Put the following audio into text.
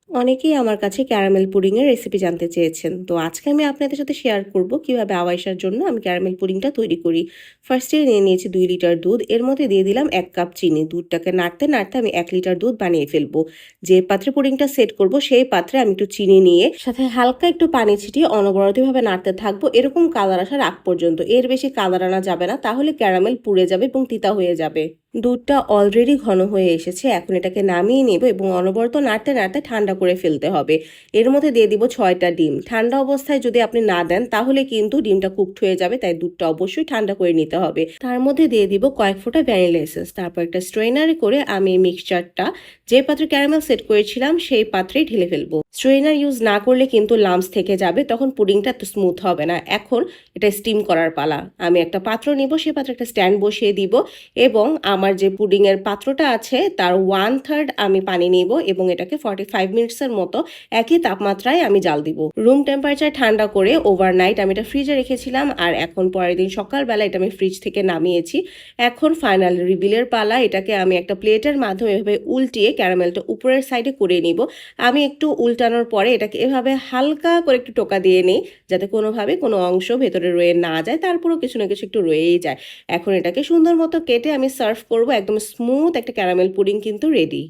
অনেকেই আমার কাছে ক্যারামেল পুডিংয়ের রেসিপি জানতে চেয়েছেন। তো আজকে আমি আপনাদের সাথে শেয়ার করব কিভাবে আওয়াইশার জন্য আমি ক্যারামেল পুডিংটা তৈরি করি। ফার্স্টে নিয়ে নিয়েছি 2 লিটার দুধ। এর মধ্যে দিয়ে দিলাম 1 কাপ চিনি। দুধটাকে নাড়তে, নাড়তে আমি 1 লিটার দুধ বানিয়ে ফেলবো। যে পাত্রে পুডিংটা সেট করব সেই পাত্রে আমি একটু চিনি নিয়ে সাথে হালকা একটু পানি ছিটিয়ে অনবরতভাবে নাড়তে থাকবো এরকম কালার আসার আগ পর্যন্ত। এর বেশি কালার আনা যাবে না, তাহলে ক্যারামেল পুড়ে যাবে এবং তিতা হয়ে যাবে। দুধটা অলরেডি ঘন হয়ে এসেছে। এখন এটাকে নামিয়ে নেব এবং অনবরত নাড়তে নাড়তে ঠান্ডা করে ফেলতে হবে। এর মধ্যে দিয়ে দিব 6টা ডিম। ঠান্ডা অবস্থায় যদি আপনি না দেন তাহলে কিন্তু ডিমটা কুকড হয়ে যাবে, তাই দুধটা অবশ্যই ঠান্ডা করে নিতে হবে। তার মধ্যে দিয়ে দিব কয়েক ফোঁটা ভ্যানিলা এসেন্স। তারপর একটা স্ট্রেনারে করে আমি এই মিক্সচারটা যে পাত্রে ক্যারামেল সেট করেছিলাম সেই পাত্রেই ঢেলে ফেলবো। স্ট্রেনার ইউজ না করলে কিন্তু লাম্পস থেকে যাবে, তখন পুডিংটা এত স্মুথ হবে না। এখন এটা স্টিম করার পালা। আমি একটা পাত্র নিব, সেই পাত্রে একটা স্ট্যান্ড বসিয়ে দিব এবং আমার যে পুডিংয়ের পাত্রটা আছে তার 1/3 আমি পানি নিব এবং এটাকে 45 মিনিটসের মতো একই তাপমাত্রায় আমি জাল দিব। রুম টেম্পারেচার ঠান্ডা করে ওভারনাইট আমি এটা ফ্রিজে রেখেছিলাম, আর এখন পরের দিন সকালবেলা এটা আমি ফ্রিজ থেকে নামিয়েছি। এখন ফাইনাল রিভিলের পালা। এটাকে আমি একটা প্লেটের মাধ্যমে এভাবে উল্টিয়ে ক্যারামেলটা উপরের সাইডে করে নিব। আমি একটু উল্টানোর পরে এটাকে এভাবে হালকা করে একটু টোকা দিয়ে নিই, যাতে কোনোভাবে কোনো অংশ ভেতরে রয়ে না যায়, তারপরেও কিছু না কিছু একটু রয়েই যায়। এখন এটাকে সুন্দর মতো কেটে আমি সার্ভ করব। একদম স্মুথ একটা ক্যারামেল পুডিং কিন্তু রেডি।